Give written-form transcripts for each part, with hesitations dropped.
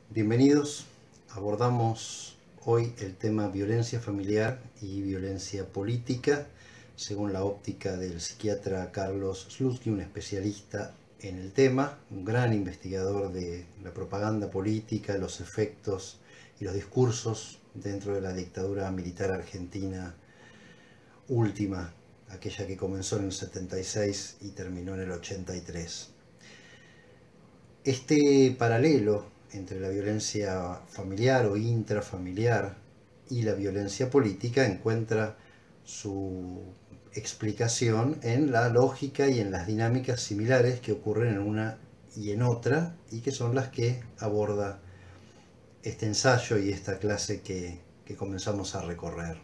Bienvenidos. Abordamos hoy el tema violencia familiar y violencia política, según la óptica del psiquiatra Carlos Slutsky, un especialista en el tema, un gran investigador de la propaganda política, los efectos y los discursos dentro de la dictadura militar argentina última, aquella que comenzó en el 76 y terminó en el 83. Este paralelo entre la violencia familiar o intrafamiliar y la violencia política encuentra su explicación en la lógica y en las dinámicas similares que ocurren en una y en otra, y que son las que aborda este ensayo y esta clase que comenzamos a recorrer.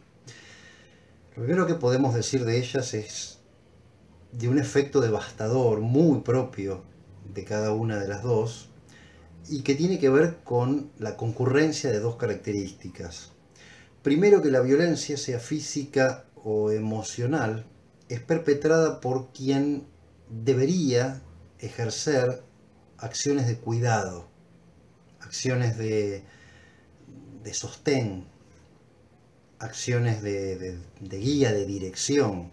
Lo primero que podemos decir de ellas es de un efecto devastador muy propio de cada una de las dos, y que tiene que ver con la concurrencia de dos características. Primero, que la violencia, sea física o emocional, es perpetrada por quien debería ejercer acciones de cuidado, acciones de sostén, acciones de guía, de dirección.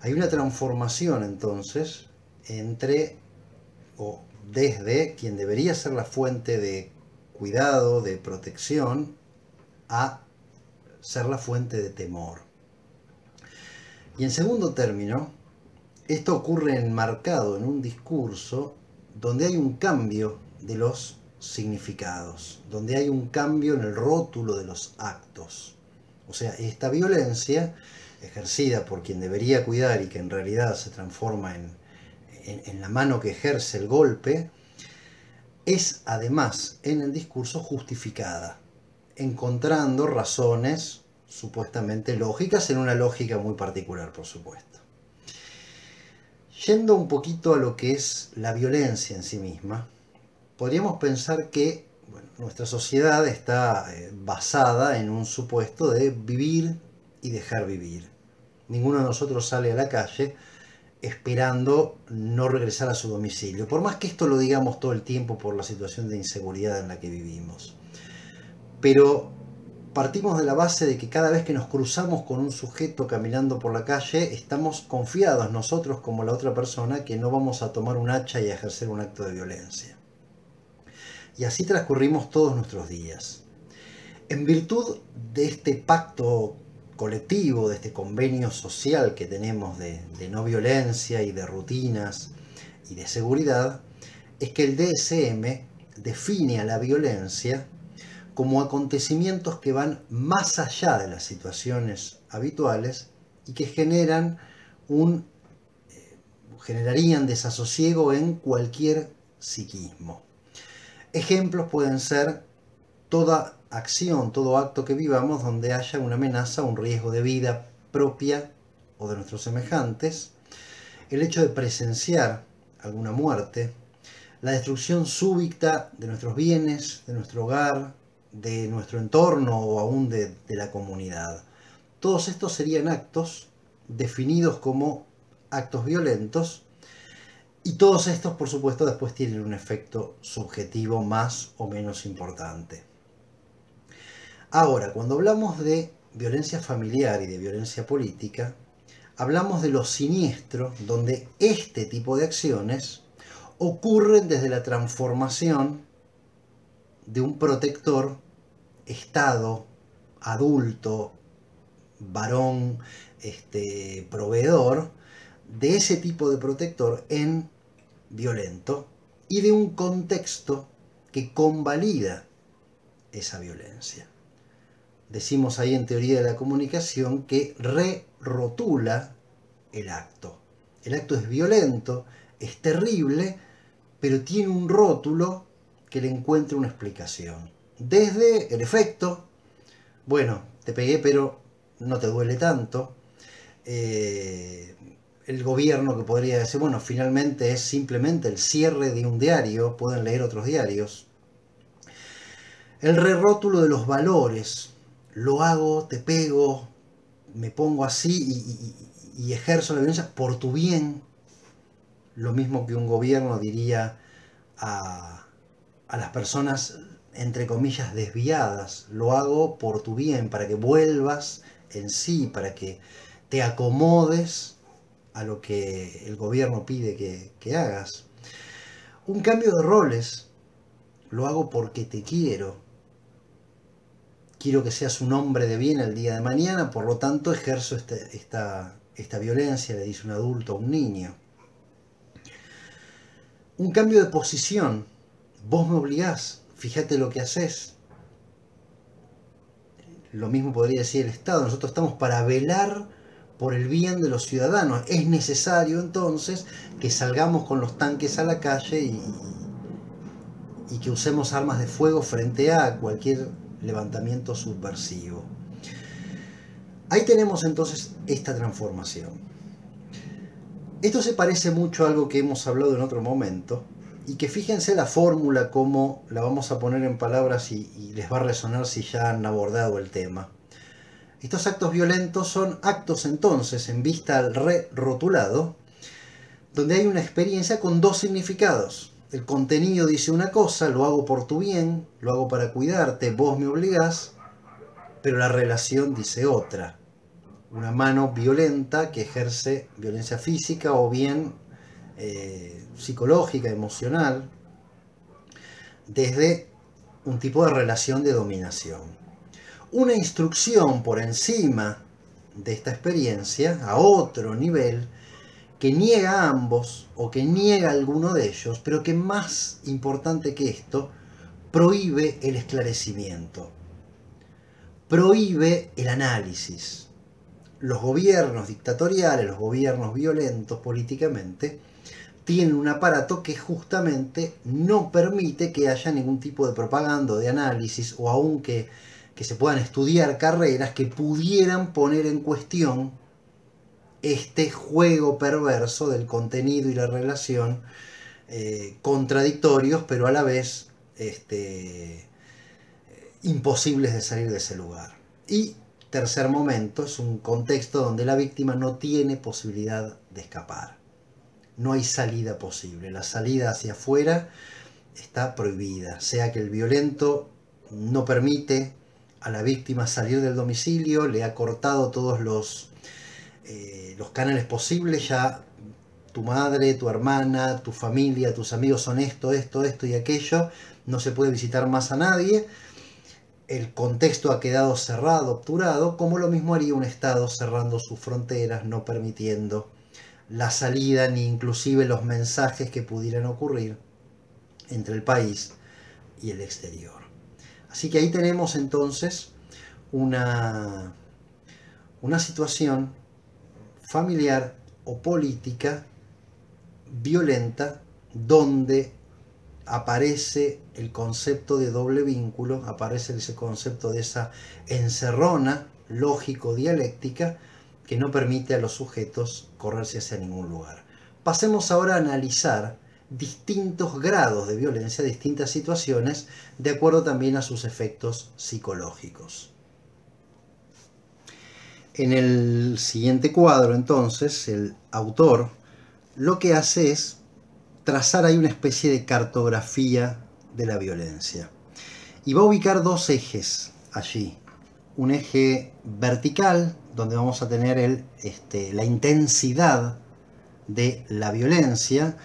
Hay una transformación entonces entre o desde quien debería ser la fuente de cuidado, de protección, a ser la fuente de temor. Y en segundo término, esto ocurre enmarcado en un discurso donde hay un cambio de los significados, donde hay un cambio en el rótulo de los actos. O sea, esta violencia ejercida por quien debería cuidar y que en realidad se transforma en la mano que ejerce el golpe, es además en el discurso justificada, encontrando razones supuestamente lógicas en una lógica muy particular, por supuesto. Yendo un poquito a lo que es la violencia en sí misma, podríamos pensar que nuestra sociedad está basada en un supuesto de vivir y dejar vivir. Ninguno de nosotros sale a la calle esperando no regresar a su domicilio, por más que esto lo digamos todo el tiempo por la situación de inseguridad en la que vivimos. Pero partimos de la base de que cada vez que nos cruzamos con un sujeto caminando por la calle, estamos confiados nosotros como la otra persona que no vamos a tomar un hacha y a ejercer un acto de violencia. Y así transcurrimos todos nuestros días. En virtud de este pacto colectivo, de este convenio social que tenemos de no violencia y de rutinas y de seguridad, es que el DSM define a la violencia como acontecimientos que van más allá de las situaciones habituales y que generarían desasosiego en cualquier psiquismo. Ejemplos pueden ser toda acción, todo acto que vivamos donde haya una amenaza, un riesgo de vida propia o de nuestros semejantes, el hecho de presenciar alguna muerte, la destrucción súbita de nuestros bienes, de nuestro hogar, de nuestro entorno o aún de la comunidad. Todos estos serían actos definidos como actos violentos, y todos estos, por supuesto, después tienen un efecto subjetivo más o menos importante. Ahora, cuando hablamos de violencia familiar y de violencia política, hablamos de lo siniestro, donde este tipo de acciones ocurren desde la transformación de un protector, Estado, adulto, varón, proveedor, de ese tipo de protector en violento, y de un contexto que convalida esa violencia. Decimos ahí en teoría de la comunicación que re-rotula el acto. El acto es violento, es terrible, pero tiene un rótulo que le encuentra una explicación. Desde el efecto, bueno, te pegué pero no te duele tanto. El gobierno que podría decir, bueno, finalmente es simplemente el cierre de un diario, pueden leer otros diarios. El re-rótulo de los valores, lo hago, te pego, me pongo así y ejerzo la violencia por tu bien. Lo mismo que un gobierno diría a las personas, entre comillas, desviadas. Lo hago por tu bien, para que vuelvas en sí, para que te acomodes a lo que el gobierno pide que hagas. Un cambio de roles, lo hago porque te quiero. Quiero que seas un hombre de bien el día de mañana, por lo tanto ejerzo esta violencia, le dice un adulto a un niño. Un cambio de posición, vos me obligás, fíjate lo que haces. Lo mismo podría decir el Estado, nosotros estamos para velar por el bien de los ciudadanos. Es necesario entonces que salgamos con los tanques a la calle y que usemos armas de fuego frente a cualquier levantamiento subversivo. Ahí tenemos entonces esta transformación. Esto se parece mucho a algo que hemos hablado en otro momento, y que fíjense la fórmula, cómo la vamos a poner en palabras y les va a resonar si ya han abordado el tema. Estos actos violentos son actos entonces en vista al re-rotulado, donde hay una experiencia con dos significados. El contenido dice una cosa, lo hago por tu bien, lo hago para cuidarte, vos me obligás, pero la relación dice otra. Una mano violenta que ejerce violencia física o bien psicológica, emocional, desde un tipo de relación de dominación. Una instrucción por encima de esta experiencia, a otro nivel, que niega a ambos o que niega a alguno de ellos, pero que más importante que esto, prohíbe el esclarecimiento, prohíbe el análisis. Los gobiernos dictatoriales, los gobiernos violentos políticamente, tienen un aparato que justamente no permite que haya ningún tipo de propaganda, de análisis, o aún que se puedan estudiar carreras que pudieran poner en cuestión este juego perverso del contenido y la relación, contradictorios, pero a la vez imposibles de salir de ese lugar. Y tercer momento, es un contexto donde la víctima no tiene posibilidad de escapar. No hay salida posible. La salida hacia afuera está prohibida. Sea que el violento no permite a la víctima salir del domicilio, le ha cortado todos los canales posibles, ya tu madre, tu hermana, tu familia, tus amigos son esto y aquello, no se puede visitar más a nadie. El contexto ha quedado cerrado, obturado, como lo mismo haría un Estado cerrando sus fronteras, no permitiendo la salida ni inclusive los mensajes que pudieran ocurrir entre el país y el exterior. Así que ahí tenemos entonces una situación familiar o política violenta donde aparece el concepto de doble vínculo, aparece ese concepto de esa encerrona lógico-dialéctica que no permite a los sujetos correrse hacia ningún lugar. Pasemos ahora a analizar distintos grados de violencia, distintas situaciones, de acuerdo también a sus efectos psicológicos. En el siguiente cuadro, entonces, el autor lo que hace es trazar ahí una especie de cartografía de la violencia. Y va a ubicar dos ejes allí. Un eje vertical, donde vamos a tener la intensidad de la violencia.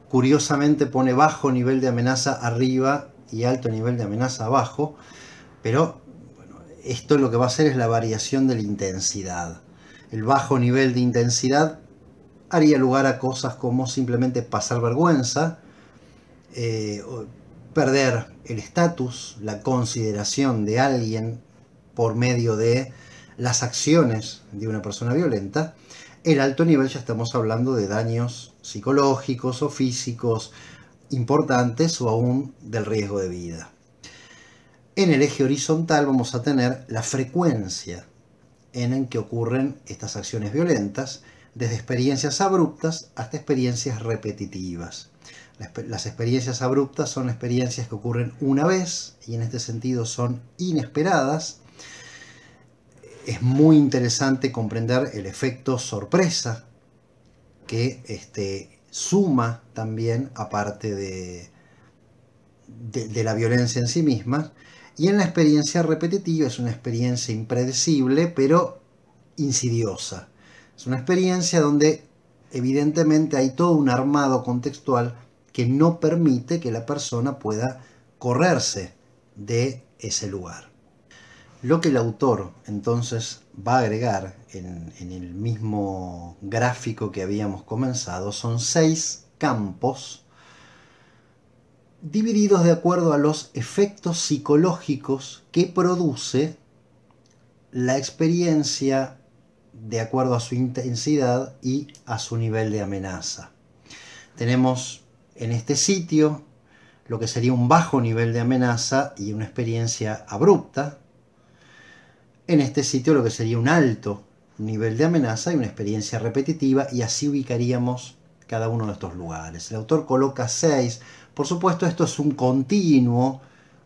Curiosamente pone bajo nivel de amenaza arriba y alto nivel de amenaza abajo, pero bueno, esto lo que va a hacer es la variación de la intensidad. El bajo nivel de intensidad haría lugar a cosas como simplemente pasar vergüenza, perder el estatus, la consideración de alguien por medio de las acciones de una persona violenta. El alto nivel ya estamos hablando de daños psicológicos o físicos importantes o aún del riesgo de vida. En el eje horizontal vamos a tener la frecuencia en que ocurren estas acciones violentas, desde experiencias abruptas hasta experiencias repetitivas. Las experiencias abruptas son experiencias que ocurren una vez y en este sentido son inesperadas. Es muy interesante comprender el efecto sorpresa que suma también, aparte de la violencia en sí misma. Y en la experiencia repetitiva es una experiencia impredecible, pero insidiosa. Es una experiencia donde evidentemente hay todo un armado contextual que no permite que la persona pueda correrse de ese lugar. Lo que el autor entonces va a agregar en el mismo gráfico que habíamos comenzado son 6 campos divididos de acuerdo a los efectos psicológicos que produce la experiencia de acuerdo a su intensidad y a su nivel de amenaza. Tenemos en este sitio lo que sería un bajo nivel de amenaza y una experiencia abrupta. En este sitio lo que sería un alto nivel de amenaza y una experiencia repetitiva, y así ubicaríamos cada uno de estos lugares. El autor coloca 6. Por supuesto, esto es un continuo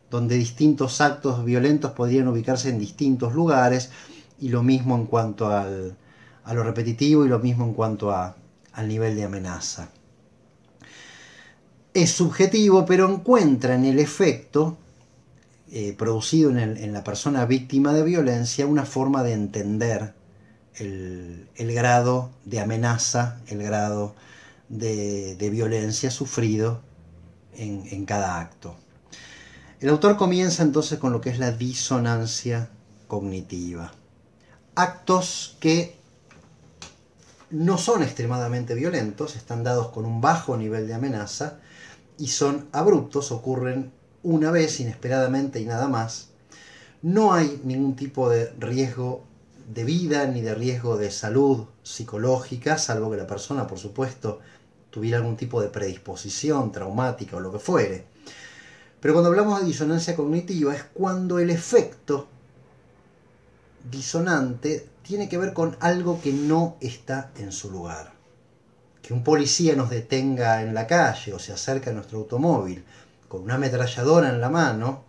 donde distintos actos violentos podrían ubicarse en distintos lugares, y lo mismo en cuanto a lo repetitivo y lo mismo en cuanto al nivel de amenaza. Es subjetivo, pero encuentra en el efecto producido en la persona víctima de violencia una forma de entender el grado de amenaza, el grado de violencia sufrido en cada acto. El autor comienza entonces con lo que es la disonancia cognitiva. Actos que no son extremadamente violentos, están dados con un bajo nivel de amenaza y son abruptos, ocurren una vez inesperadamente y nada más. No hay ningún tipo de riesgo de vida ni de riesgo de salud psicológica, salvo que la persona, por supuesto, tuviera algún tipo de predisposición traumática o lo que fuere. Pero cuando hablamos de disonancia cognitiva es cuando el efecto disonante tiene que ver con algo que no está en su lugar. Que un policía nos detenga en la calle o se acerca a nuestro automóvil con una ametralladora en la mano,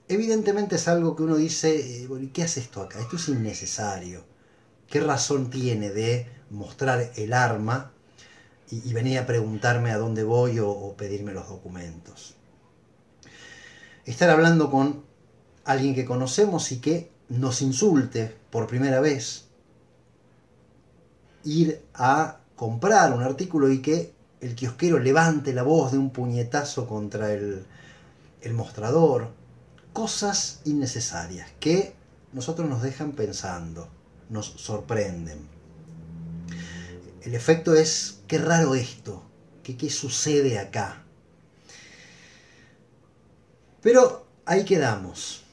evidentemente es algo que uno dice, ¿qué hace esto acá? Esto es innecesario. ¿Qué razón tiene de mostrar el arma y venir a preguntarme a dónde voy o pedirme los documentos? Estar hablando con alguien que conocemos y que nos insulte por primera vez, ir a comprar un artículo y que el kiosquero levante la voz de un puñetazo contra el mostrador, cosas innecesarias que nosotros nos dejan pensando, nos sorprenden. El efecto es, qué raro esto, qué sucede acá. Pero ahí quedamos.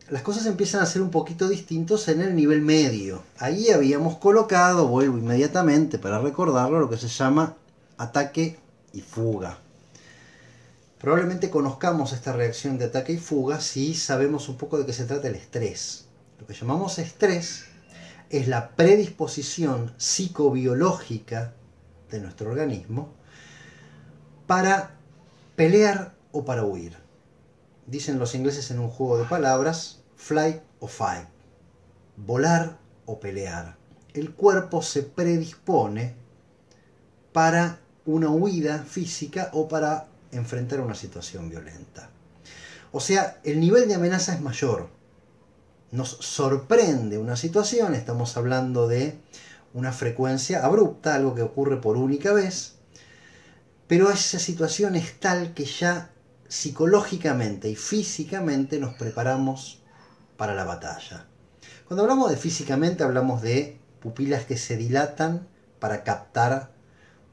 Las cosas empiezan a ser un poquito distintos en el nivel medio. Ahí habíamos colocado, vuelvo inmediatamente para recordarlo, lo que se llama ataque y fuga. Probablemente conozcamos esta reacción de ataque y fuga si sabemos un poco de qué se trata el estrés. Lo que llamamos estrés es la predisposición psicobiológica de nuestro organismo para pelear o para huir. Dicen los ingleses en un juego de palabras, flight o fight, volar o pelear. El cuerpo se predispone para una huida física o para enfrentar una situación violenta. O sea, el nivel de amenaza es mayor. Nos sorprende una situación, estamos hablando de una frecuencia abrupta, algo que ocurre por única vez, pero esa situación es tal que ya psicológicamente y físicamente nos preparamos para la batalla. Cuando hablamos de físicamente hablamos de pupilas que se dilatan para captar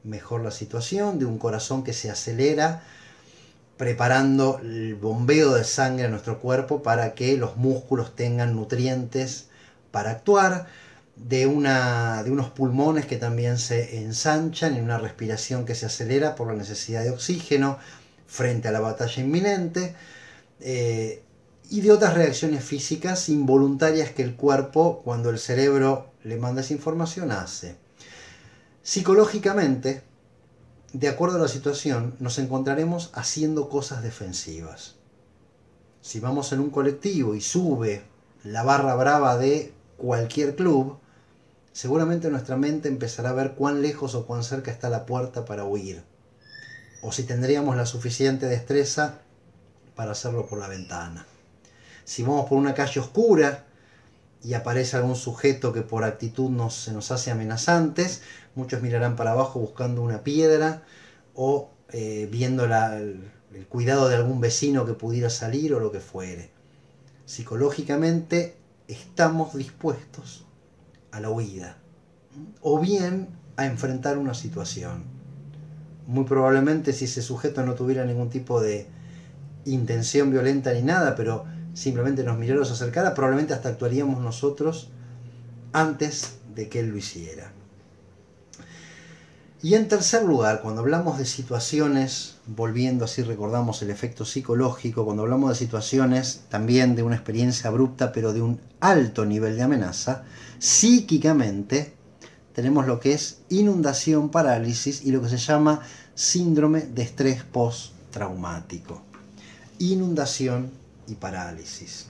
mejor la situación, de un corazón que se acelera preparando el bombeo de sangre a nuestro cuerpo para que los músculos tengan nutrientes para actuar, de unos pulmones que también se ensanchan y una respiración que se acelera por la necesidad de oxígeno frente a la batalla inminente, y de otras reacciones físicas involuntarias que el cuerpo, cuando el cerebro le manda esa información, hace. Psicológicamente, de acuerdo a la situación, nos encontraremos haciendo cosas defensivas. Si vamos en un colectivo y sube la barra brava de cualquier club, seguramente nuestra mente empezará a ver cuán lejos o cuán cerca está la puerta para huir. o si tendríamos la suficiente destreza para hacerlo por la ventana. Si vamos por una calle oscura y aparece algún sujeto que por actitud se nos hace amenazantes, muchos mirarán para abajo buscando una piedra o viendo el cuidado de algún vecino que pudiera salir o lo que fuere. Psicológicamente estamos dispuestos a la huida o bien a enfrentar una situación. Muy probablemente, si ese sujeto no tuviera ningún tipo de intención violenta ni nada, pero simplemente nos mirara o se acercara, probablemente hasta actuaríamos nosotros antes de que él lo hiciera. Y en tercer lugar, cuando hablamos de situaciones, volviendo así recordamos el efecto psicológico, cuando hablamos de situaciones también de una experiencia abrupta pero de un alto nivel de amenaza, psíquicamente tenemos lo que es inundación, parálisis y lo que se llama síndrome de estrés postraumático. Inundación y parálisis.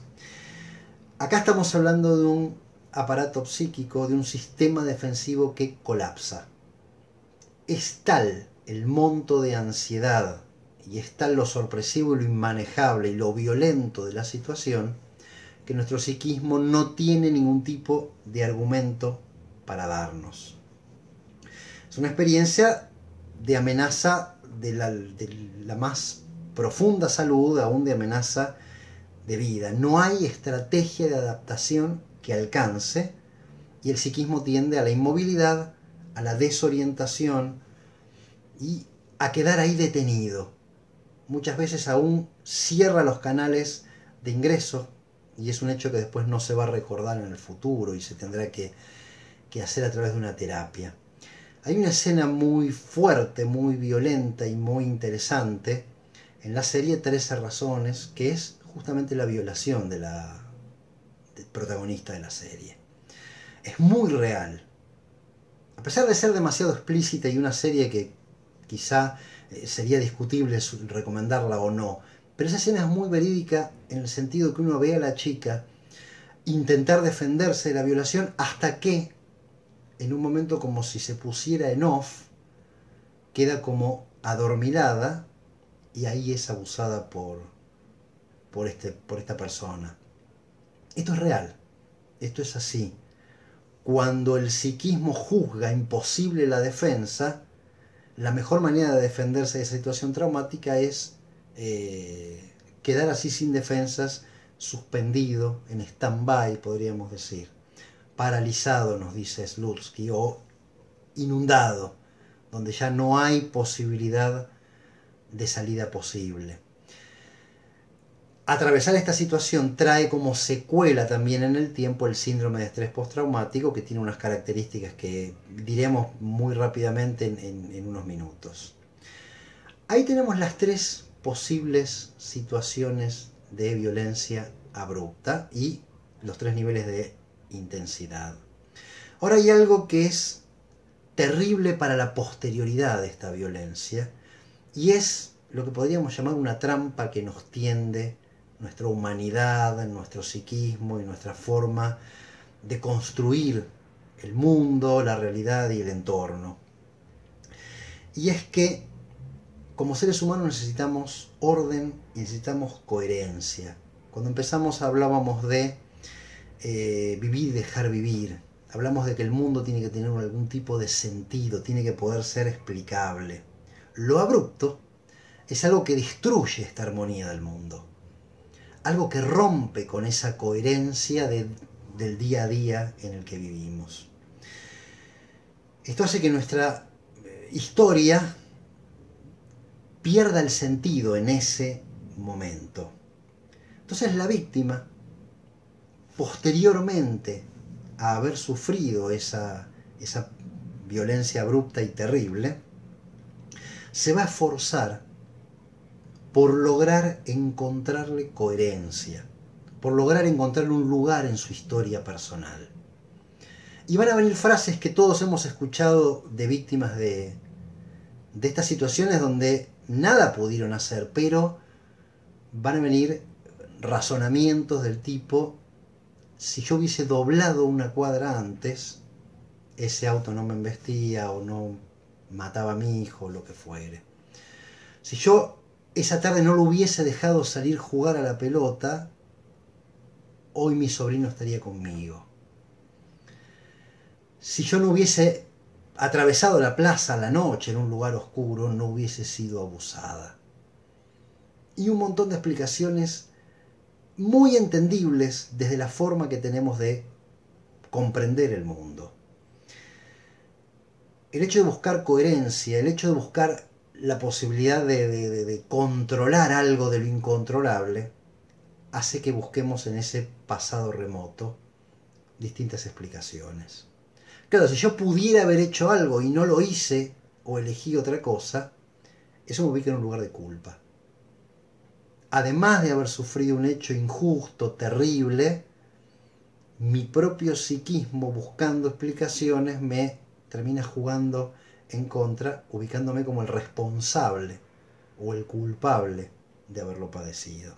Acá estamos hablando de un aparato psíquico, de un sistema defensivo que colapsa. Es tal el monto de ansiedad y es tal lo sorpresivo y lo inmanejable y lo violento de la situación que nuestro psiquismo no tiene ningún tipo de argumento para darnos. Es una experiencia de amenaza de la más profunda salud, aún de amenaza de vida. No hay estrategia de adaptación que alcance y el psiquismo tiende a la inmovilidad, a la desorientación y a quedar ahí detenido. Muchas veces aún cierra los canales de ingreso y es un hecho que después no se va a recordar en el futuro y se tendrá que hacer a través de una terapia. Hay una escena muy fuerte, muy violenta y muy interesante en la serie 13 razones, que es justamente la violación del protagonista de la serie. Es muy real. A pesar de ser demasiado explícita y una serie que quizá sería discutible recomendarla o no, pero esa escena es muy verídica en el sentido que uno ve a la chica intentar defenderse de la violación hasta que, en un momento como si se pusiera en off, queda como adormilada y ahí es abusada por esta persona. Esto es real, esto es así. Cuando el psiquismo juzga imposible la defensa, la mejor manera de defenderse de esa situación traumática es quedar así sin defensas, suspendido, en stand-by, podríamos decir. Paralizado, nos dice Slutsky, o inundado, donde ya no hay posibilidad de salida posible. Atravesar esta situación trae como secuela también en el tiempo el síndrome de estrés postraumático, que tiene unas características que diremos muy rápidamente en unos minutos. Ahí tenemos las tres posibles situaciones de violencia abrupta y los tres niveles de intensidad. Ahora hay algo que es terrible para la posterioridad de esta violencia y es lo que podríamos llamar una trampa que nos tiende nuestra humanidad, nuestro psiquismo y nuestra forma de construir el mundo, la realidad y el entorno. Y es que como seres humanos necesitamos orden y necesitamos coherencia. Cuando empezamos hablábamos de vivir y dejar vivir. Hablamos de que el mundo tiene que tener algún tipo de sentido, tiene que poder ser explicable. Lo abrupto es algo que destruye esta armonía del mundo. Algo que rompe con esa coherencia del día a día en el que vivimos. Esto hace que nuestra historia pierda el sentido en ese momento. Entonces la víctima, posteriormente a haber sufrido esa violencia abrupta y terrible, se va a esforzar por lograr encontrarle coherencia, por lograr encontrarle un lugar en su historia personal. Y van a venir frases que todos hemos escuchado de víctimas de estas situaciones donde nada pudieron hacer, pero van a venir razonamientos del tipo: si yo hubiese doblado una cuadra antes, ese auto no me embestía o no mataba a mi hijo, lo que fuere. Si yo esa tarde no lo hubiese dejado salir a jugar a la pelota, hoy mi sobrino estaría conmigo. Si yo no hubiese atravesado la plaza a la noche en un lugar oscuro, no hubiese sido abusada. Y un montón de explicaciones muy entendibles desde la forma que tenemos de comprender el mundo. El hecho de buscar coherencia, el hecho de buscar la posibilidad de controlar algo de lo incontrolable, hace que busquemos en ese pasado remoto distintas explicaciones. Claro, si yo pudiera haber hecho algo y no lo hice o elegí otra cosa, eso me ubica en un lugar de culpa. Además de haber sufrido un hecho injusto, terrible, mi propio psiquismo buscando explicaciones me termina jugando en contra, ubicándome como el responsable o el culpable de haberlo padecido.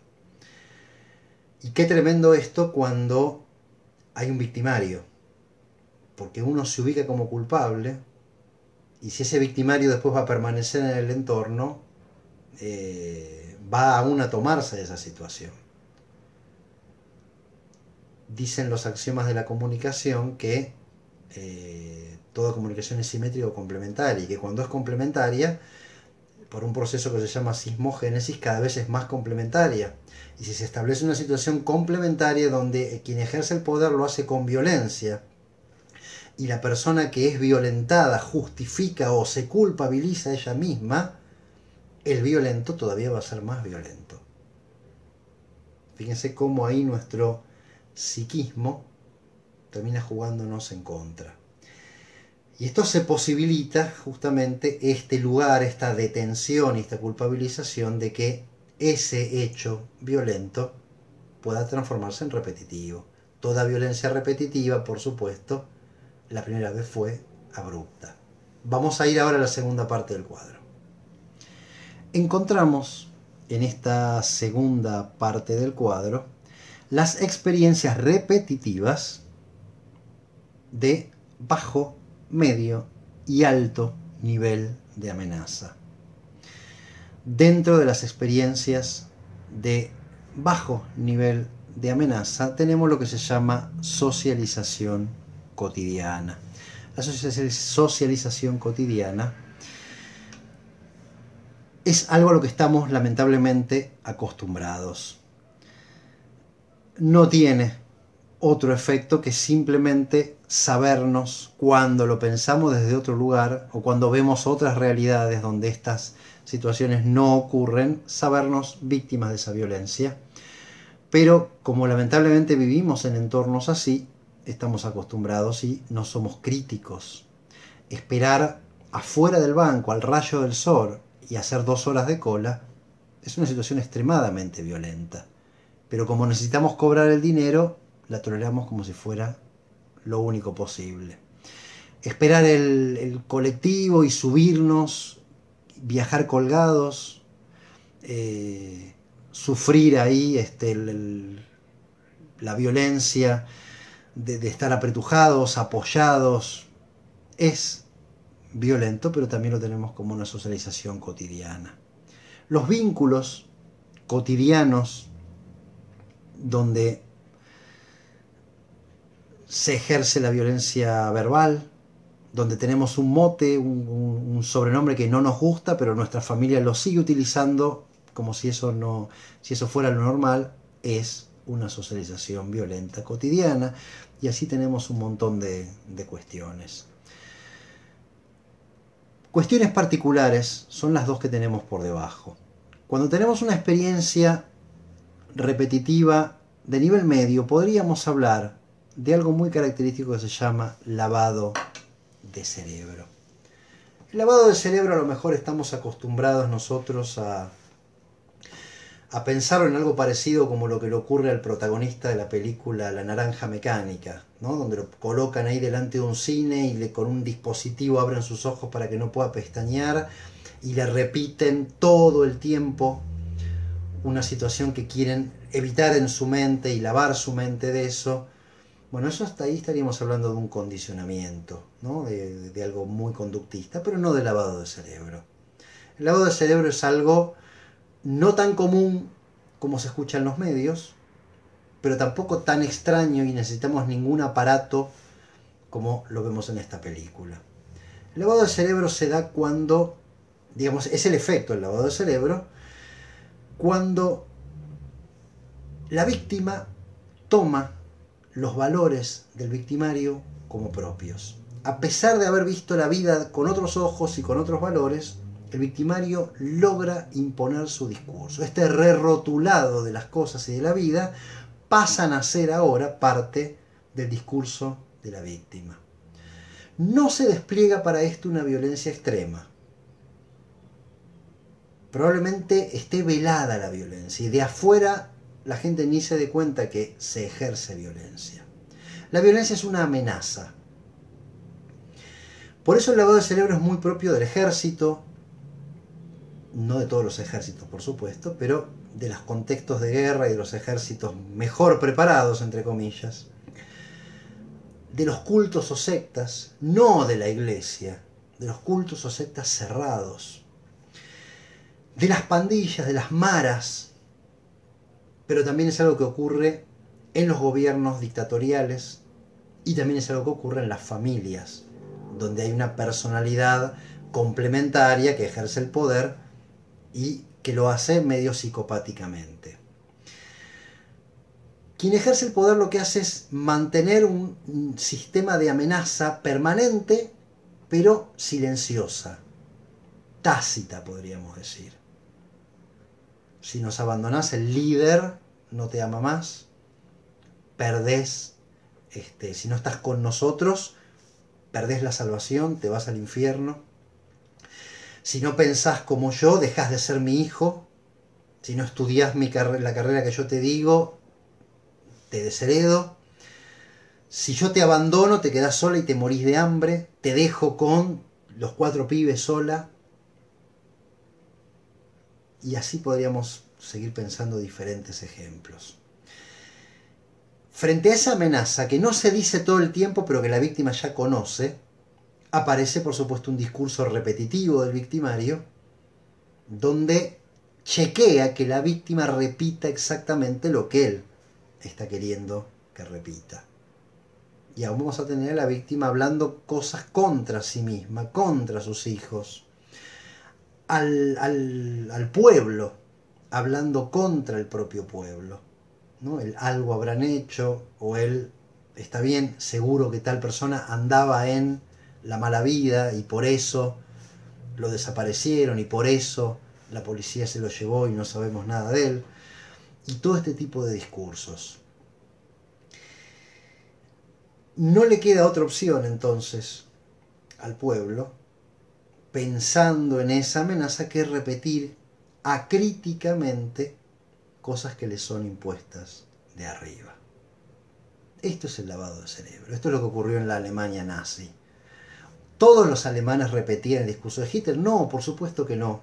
Y qué tremendo esto cuando hay un victimario, porque uno se ubica como culpable y si ese victimario después va a permanecer en el entorno, va aún a tomarse de esa situación. Dicen los axiomas de la comunicación que toda comunicación es simétrica o complementaria y que cuando es complementaria, por un proceso que se llama sismogénesis, cada vez es más complementaria. Y si se establece una situación complementaria donde quien ejerce el poder lo hace con violencia y la persona que es violentada justifica o se culpabiliza a ella misma, el violento todavía va a ser más violento. Fíjense cómo ahí nuestro psiquismo termina jugándonos en contra. Y esto se posibilita justamente este lugar, esta detención y esta culpabilización de que ese hecho violento pueda transformarse en repetitivo. Toda violencia repetitiva, por supuesto, la primera vez fue abrupta. Vamos a ir ahora a la segunda parte del cuadro. Encontramos en esta segunda parte del cuadro las experiencias repetitivas de bajo, medio y alto nivel de amenaza. Dentro de las experiencias de bajo nivel de amenaza tenemos lo que se llama socialización cotidiana. La socialización cotidiana es algo a lo que estamos lamentablemente acostumbrados. No tiene otro efecto que simplemente sabernos cuando lo pensamos desde otro lugar o cuando vemos otras realidades donde estas situaciones no ocurren, sabernos víctimas de esa violencia. Pero como lamentablemente vivimos en entornos así, estamos acostumbrados y no somos críticos. Esperar afuera del banco al rayo del sol y hacer 2 horas de cola es una situación extremadamente violenta. Pero como necesitamos cobrar el dinero, la toleramos como si fuera lo único posible. Esperar el colectivo y subirnos, viajar colgados, sufrir ahí la violencia de estar apretujados, apoyados, es violento, pero también lo tenemos como una socialización cotidiana. Los vínculos cotidianos donde se ejerce la violencia verbal, donde tenemos un mote, un sobrenombre que no nos gusta, pero nuestra familia lo sigue utilizando como si eso fuera lo normal, es una socialización violenta cotidiana, y así tenemos un montón de cuestiones. Cuestiones particulares son las dos que tenemos por debajo. Cuando tenemos una experiencia repetitiva de nivel medio, podríamos hablar de algo muy característico que se llama lavado de cerebro. El lavado de cerebro, a lo mejor estamos acostumbrados nosotros a pensar en algo parecido como lo que le ocurre al protagonista de la película La Naranja Mecánica, ¿no? Donde lo colocan ahí delante de un cine y con un dispositivo abren sus ojos para que no pueda pestañear y le repiten todo el tiempo una situación que quieren evitar en su mente y lavar su mente de eso. Bueno, eso hasta ahí estaríamos hablando de un condicionamiento, ¿no? de algo muy conductista, pero no de lavado de cerebro. El lavado de cerebro es algo no tan común como se escucha en los medios, pero tampoco tan extraño y necesitamos ningún aparato como lo vemos en esta película. El lavado de cerebro se da cuando, digamos, es el efecto del lavado de cerebro, cuando la víctima toma los valores del victimario como propios. A pesar de haber visto la vida con otros ojos y con otros valores, el victimario logra imponer su discurso. Este rerrotulado de las cosas y de la vida pasan a ser ahora parte del discurso de la víctima. No se despliega para esto una violencia extrema. Probablemente esté velada la violencia y de afuera la gente ni se dé cuenta que se ejerce violencia. La violencia es una amenaza. Por eso el lavado de cerebro es muy propio del ejército, no de todos los ejércitos por supuesto, pero de los contextos de guerra y de los ejércitos mejor preparados, entre comillas, de los cultos o sectas, no de la iglesia, de los cultos o sectas cerrados, de las pandillas, de las maras, pero también es algo que ocurre en los gobiernos dictatoriales y también es algo que ocurre en las familias, donde hay una personalidad complementaria que ejerce el poder y que lo hace medio psicopáticamente. Quien ejerce el poder lo que hace es mantener un sistema de amenaza permanente, pero silenciosa, tácita podríamos decir. Si nos abandonás, el líder no te ama más, perdés, si no estás con nosotros, perdés la salvación, te vas al infierno. Si no pensás como yo, dejás de ser mi hijo. Si no estudiás la carrera que yo te digo, te desheredo. Si yo te abandono, te quedás sola y te morís de hambre. Te dejo con los 4 pibes sola. Y así podríamos seguir pensando diferentes ejemplos. Frente a esa amenaza que no se dice todo el tiempo, pero que la víctima ya conoce, aparece por supuesto un discurso repetitivo del victimario, donde chequea que la víctima repita exactamente lo que él está queriendo que repita. Y aún vamos a tener a la víctima hablando cosas contra sí misma, contra sus hijos, al pueblo, hablando contra el propio pueblo, ¿no? El algo habrán hecho, o él, está bien, seguro que tal persona andaba en la mala vida y por eso lo desaparecieron y por eso la policía se lo llevó y no sabemos nada de él. Y todo este tipo de discursos. No le queda otra opción entonces al pueblo, pensando en esa amenaza, que repetir acríticamente cosas que le son impuestas de arriba. Esto es el lavado de cerebro. Esto es lo que ocurrió en la Alemania nazi. ¿Todos los alemanes repetían el discurso de Hitler? No, por supuesto que no.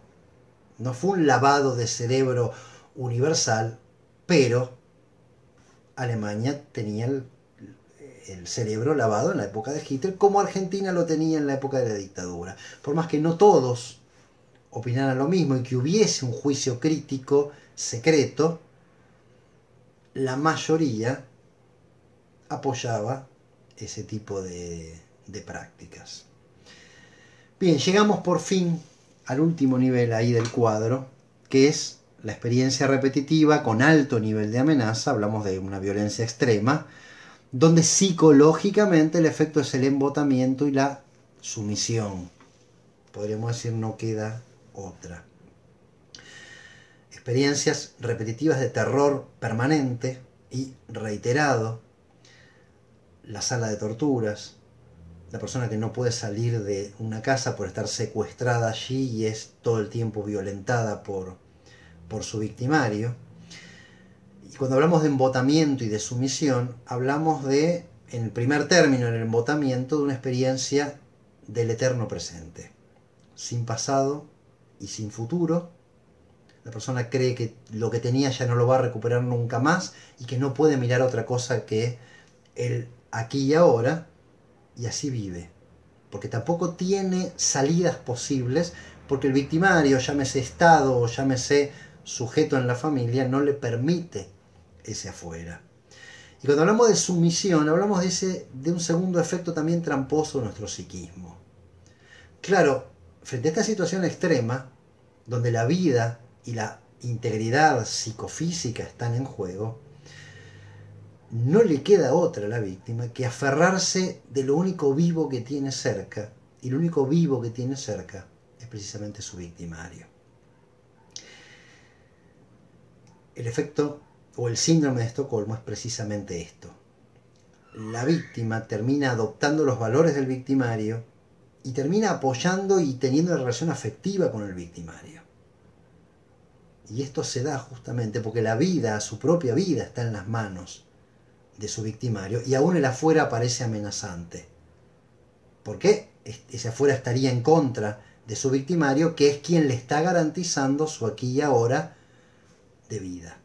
No fue un lavado de cerebro universal, pero Alemania tenía el cerebro lavado en la época de Hitler, como Argentina lo tenía en la época de la dictadura. Por más que no todos opinaran lo mismo y que hubiese un juicio crítico secreto, la mayoría apoyaba ese tipo de prácticas. Bien, llegamos por fin al último nivel ahí del cuadro, que es la experiencia repetitiva con alto nivel de amenaza. Hablamos de una violencia extrema, donde psicológicamente el efecto es el embotamiento y la sumisión. Podríamos decir, no queda otra. Experiencias repetitivas de terror permanente y reiterado, la sala de torturas, la persona que no puede salir de una casa por estar secuestrada allí y es todo el tiempo violentada por su victimario. Y cuando hablamos de embotamiento y de sumisión, hablamos de, en el primer término, en el embotamiento, de una experiencia del eterno presente, sin pasado y sin futuro. La persona cree que lo que tenía ya no lo va a recuperar nunca más y que no puede mirar otra cosa que el aquí y ahora, y así vive, porque tampoco tiene salidas posibles porque el victimario, llámese Estado o llámese sujeto en la familia, no le permite ese afuera. Y cuando hablamos de sumisión, hablamos de un segundo efecto también tramposo de nuestro psiquismo. Claro, frente a esta situación extrema, donde la vida y la integridad psicofísica están en juego, no le queda otra a la víctima que aferrarse de lo único vivo que tiene cerca, y lo único vivo que tiene cerca es precisamente su victimario. El efecto o el síndrome de Estocolmo es precisamente esto. La víctima termina adoptando los valores del victimario y termina apoyando y teniendo una relación afectiva con el victimario. Y esto se da justamente porque la vida, su propia vida, está en las manos de su victimario y aún el afuera parece amenazante. ¿Por qué? Ese afuera estaría en contra de su victimario, que es quien le está garantizando su aquí y ahora de vida.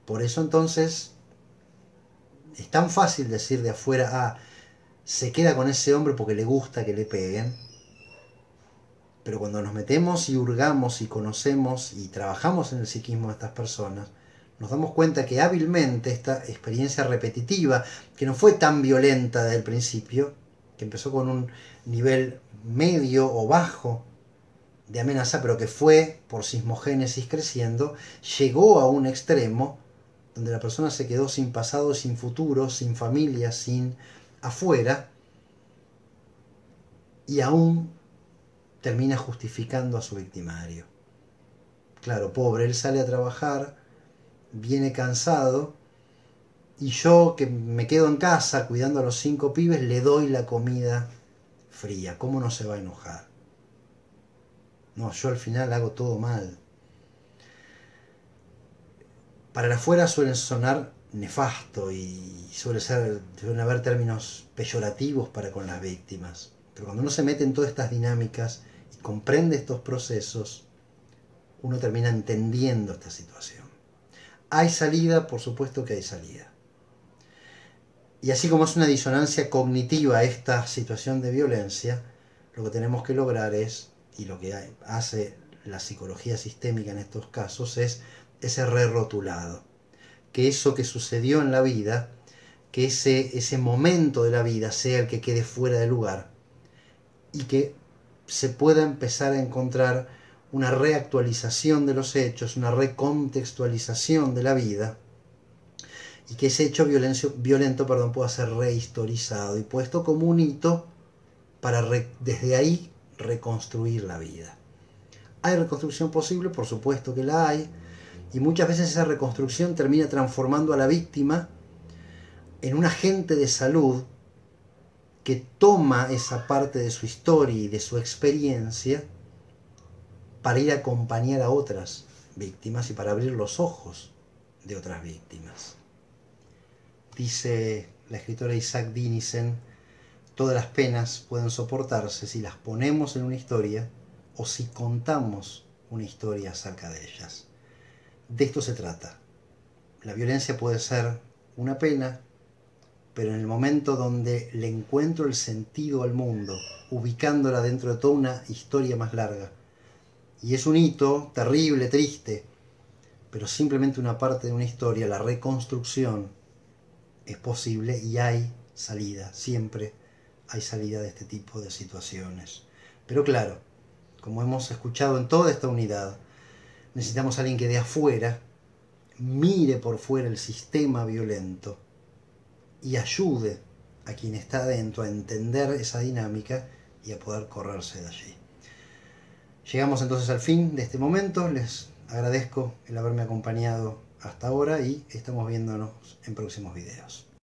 Por eso entonces es tan fácil decir de afuera, se queda con ese hombre porque le gusta que le peguen. Pero cuando nos metemos y hurgamos y conocemos y trabajamos en el psiquismo de estas personas, nos damos cuenta que hábilmente esta experiencia repetitiva, que no fue tan violenta desde el principio, que empezó con un nivel medio o bajo de amenaza, pero que fue por sismogénesis creciendo, llegó a un extremo donde la persona se quedó sin pasado, sin futuro, sin familia, sin afuera, y aún termina justificando a su victimario. Claro, pobre, él sale a trabajar, viene cansado, y yo que me quedo en casa cuidando a los 5 pibes, le doy la comida fría. ¿Cómo no se va a enojar? No, yo al final hago todo mal. Para el afuera suelen sonar nefasto y suelen haber términos peyorativos para con las víctimas. Pero cuando uno se mete en todas estas dinámicas y comprende estos procesos, uno termina entendiendo esta situación. ¿Hay salida? Por supuesto que hay salida. Y así como es una disonancia cognitiva esta situación de violencia, lo que tenemos que lograr es, y lo que hace la psicología sistémica en estos casos, es ese re-rotulado. Que eso que sucedió en la vida, que ese momento de la vida sea el que quede fuera de lugar y que se pueda empezar a encontrar una reactualización de los hechos, una recontextualización de la vida, y que ese hecho violento pueda ser rehistorizado y puesto como un hito para desde ahí reconstruir la vida. ¿Hay reconstrucción posible? Por supuesto que la hay, y muchas veces esa reconstrucción termina transformando a la víctima en un agente de salud que toma esa parte de su historia y de su experiencia para ir a acompañar a otras víctimas y para abrir los ojos de otras víctimas. Dice la escritora Isaac Dinesen, todas las penas pueden soportarse si las ponemos en una historia o si contamos una historia acerca de ellas. De esto se trata. La violencia puede ser una pena, pero en el momento donde le encuentro el sentido al mundo, ubicándola dentro de toda una historia más larga, y es un hito terrible, triste, pero simplemente una parte de una historia, la reconstrucción es posible y hay salida, siempre hay salida de este tipo de situaciones. Pero claro, como hemos escuchado en toda esta unidad, necesitamos a alguien que de afuera mire por fuera el sistema violento y ayude a quien está adentro a entender esa dinámica y a poder correrse de allí. Llegamos entonces al fin de este momento. Les agradezco el haberme acompañado hasta ahora y estamos viéndonos en próximos videos.